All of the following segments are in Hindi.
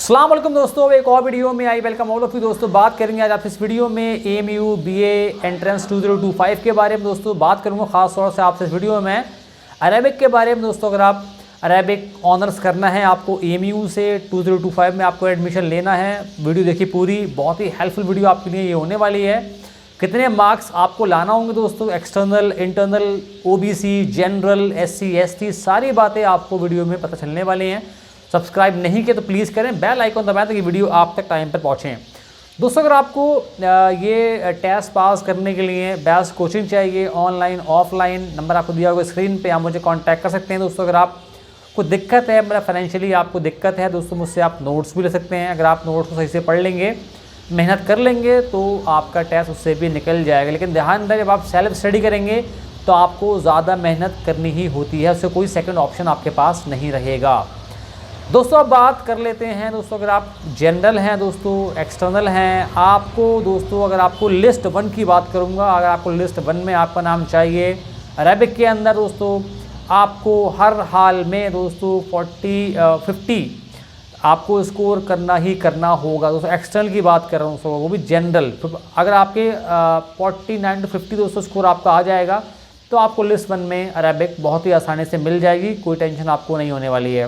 अस्सलाम वालेकुम दोस्तों, एक और वीडियो में I welcome all of you दोस्तों। बात करेंगे आज आप इस वीडियो में AMU BA एंट्रेंस 2025 के बारे में दोस्तों बात करूंगा। ख़ास तौर से आपसे इस वीडियो में अरेबिक के बारे में दोस्तों। अगर आप अरेबिक ऑनर्स करना है, आपको AMU से 2025 में आपको एडमिशन लेना है, वीडियो देखिए पूरी, बहुत ही हेल्पफुल वीडियो आपके लिए ये होने वाली है। कितने मार्क्स आपको लाना होंगे दोस्तों, external, internal, OBC, general, SC ST, सारी बातें आपको वीडियो में पता चलने वाली हैं। सब्सक्राइब नहीं किया तो प्लीज़ करें, बेल आइकन दबाएं ताकि वीडियो आप तक टाइम पर पहुँचें। दोस्तों अगर आपको ये टेस्ट पास करने के लिए बेस्ट कोचिंग चाहिए, ऑनलाइन ऑफलाइन, नंबर आपको दिया होगा स्क्रीन पे, आप मुझे कांटेक्ट कर सकते हैं दोस्तों। अगर आपको दिक्कत है, मतलब फाइनेंशियली आपको दिक्कत है दोस्तों, मुझसे आप नोट्स भी ले सकते हैं। अगर आप नोट्स को सही से पढ़ लेंगे, मेहनत कर लेंगे तो आपका टेस्ट उससे भी निकल जाएगा। लेकिन ध्यान रहे, जब आप सेल्फ स्टडी करेंगे तो आपको ज़्यादा मेहनत करनी ही होती है, उससे कोई सेकंड ऑप्शन आपके पास नहीं रहेगा। दोस्तों अब बात कर लेते हैं दोस्तों, अगर आप जनरल हैं दोस्तों, एक्सटर्नल हैं, आपको दोस्तों अगर आपको लिस्ट 1 की बात करूंगा, अगर आपको लिस्ट 1 में आपका नाम चाहिए अरेबिक के अंदर दोस्तों, आपको हर हाल में दोस्तों 50 आपको स्कोर करना ही करना होगा दोस्तों। एक्सटर्नल की बात कर रहा हूँ दोस्तों, वो भी जनरल। अगर आपके 49 to 50 दोस्तों स्कोर आपका आ जाएगा तो आपको लिस्ट 1 में अरेबिक बहुत ही आसानी से मिल जाएगी, कोई टेंशन आपको नहीं होने वाली है।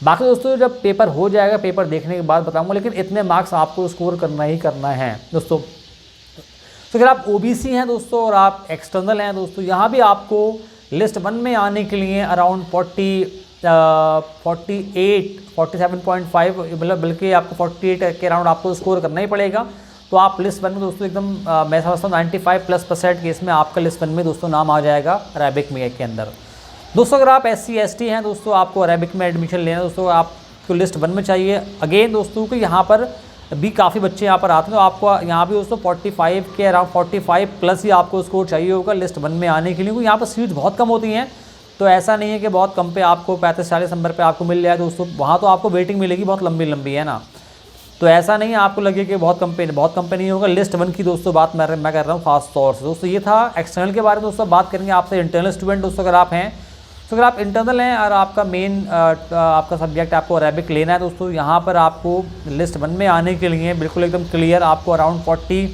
बाकी दोस्तों जब पेपर हो जाएगा, पेपर देखने के बाद बताऊंगा, लेकिन इतने मार्क्स आपको स्कोर करना ही करना है दोस्तों। तो अगर आप OBC हैं दोस्तों और आप एक्सटर्नल हैं दोस्तों, यहाँ भी आपको लिस्ट 1 में आने के लिए अराउंड 47.5 मतलब बल्कि आपको 48 के अराउंड आपको स्कोर करना ही पड़ेगा। तो आप लिस्ट 1 में दोस्तों एकदम मैं समझता हूँ 95+% केस में आपका लिस्ट 1 में दोस्तों नाम आ जाएगा अरेबिक में के अंदर। दोस्तों अगर आप SC ST हैं दोस्तों, आपको अरेबिक में एडमिशन लेना है दोस्तों, आपको लिस्ट 1 में चाहिए। अगेन दोस्तों कि यहाँ पर भी काफ़ी बच्चे यहाँ पर आते हैं, तो आपको यहाँ भी दोस्तों 45 के अराउंड 45+ ही आपको स्कोर चाहिए होगा लिस्ट 1 में आने के लिए, क्योंकि यहाँ पर सीट्स बहुत कम होती हैं। तो ऐसा नहीं है कि बहुत कम पे आपको 35-40 नंबर पर आपको मिल जाए दोस्तों, वहाँ तो आपको वेटिंग मिलेगी बहुत लंबी लंबी, है ना। तो ऐसा नहीं है आपको लगे कि बहुत कम पे नहीं होगा। लिस्ट 1 की दोस्तों बात मैं कर रहा हूँ खास तौर से दोस्तों। ये था एक्सटर्नल के बारे में दोस्तों। बात करेंगे आपसे इंटरनल स्टूडेंट दोस्तों, अगर आप हैं तो अगर आप इंटरनल हैं और आपका मेन आपका सब्जेक्ट आपको अरेबिक लेना है दोस्तों, यहाँ पर आपको लिस्ट 1 में आने के लिए बिल्कुल एकदम क्लियर आपको अराउंड 40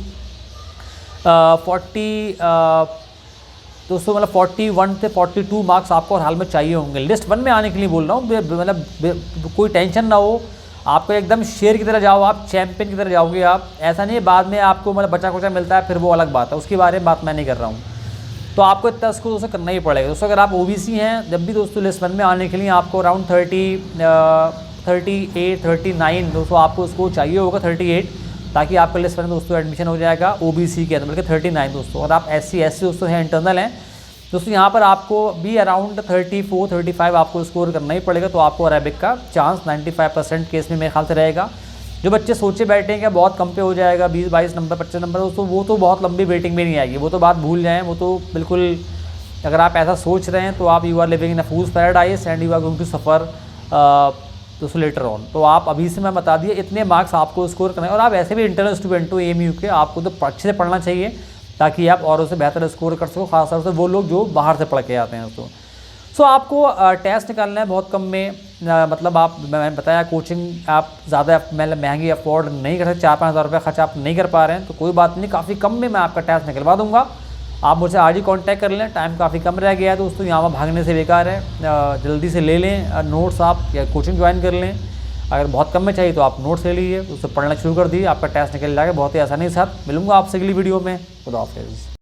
दोस्तों मतलब 41 से 42 मार्क्स आपको हर हाल में चाहिए होंगे लिस्ट 1 में आने के लिए बोल रहा हूँ। मतलब कोई टेंशन ना हो, आपको एकदम शेर की तरह जाओ, आप चैंपियन की तरह जाओगे आप। ऐसा नहीं है बाद में आपको मतलब बचा खुचा मिलता है फिर वो अलग बात है, उसके बारे में बात मैं नहीं कर रहा हूँ। तो आपको इतना स्कोर दोस्तों करना ही पड़ेगा दोस्तों। अगर आप OBC हैं, जब भी दोस्तों लिस्ट 1 में आने के लिए आपको अराउंड 38-39 दोस्तों आपको स्कोर चाहिए होगा, 38, ताकि आपका लिस्ट 1 में दोस्तों एडमिशन हो जाएगा OBC के अंदर, बल्कि 39 दोस्तों। और आप SC ST दोस्तों हैं, इंटरनल हैं दोस्तों, यहाँ पर आपको भी अराउंड 34-35 आपको स्कोर करना ही पड़ेगा। तो आपको अरेबिक का चांस 95% केस में मेरे ख्याल से रहेगा। जो बच्चे सोचे बैठे हैं कि बहुत कम पे हो जाएगा 20-22 नंबर 25 नंबर दोस्तों, वो तो बहुत लंबी वेटिंग में नहीं आएगी, वो तो बात भूल जाएं। वो तो बिल्कुल, अगर आप ऐसा सोच रहे हैं तो आप you are living in a fool's paradise and you are going to suffer दोस्तों लेटर ऑन। तो आप अभी से मैं बता दिए इतने मार्क्स आपको स्कोर करना है। और आप ऐसे भी इंटरनल स्टूडेंट हो AMU के, आपको तो अच्छे से पढ़ना चाहिए ताकि आप औरों से बेहतर स्कोर कर सको, खासतौर से वो लोग जो बाहर से पढ़ के आते हैं दोस्तों। सो आपको टेस्ट निकालना है बहुत कम में, मतलब आप मैंने बताया कोचिंग आप ज़्यादा मतलब महंगी अफोर्ड नहीं कर सकते, 4-5 हज़ार रुपये खर्च आप नहीं कर पा रहे हैं तो कोई बात नहीं, काफ़ी कम में मैं आपका टेस्ट निकलवा दूंगा। आप मुझसे आज ही कांटेक्ट कर लें, टाइम काफ़ी कम रह गया है दोस्तों, यहाँ भागने से बेकार है। जल्दी से ले लें नोट्स, आप या कोचिंग ज्वाइन कर लें। अगर बहुत कम में चाहिए तो आप नोट्स ले लीजिए, उससे पढ़ना शुरू कर दीजिए, आपका टेस्ट निकल जाएगा बहुत ही आसानी के साथ। मिलूंगा आपसे अगली वीडियो में। खुदा हाफिज़।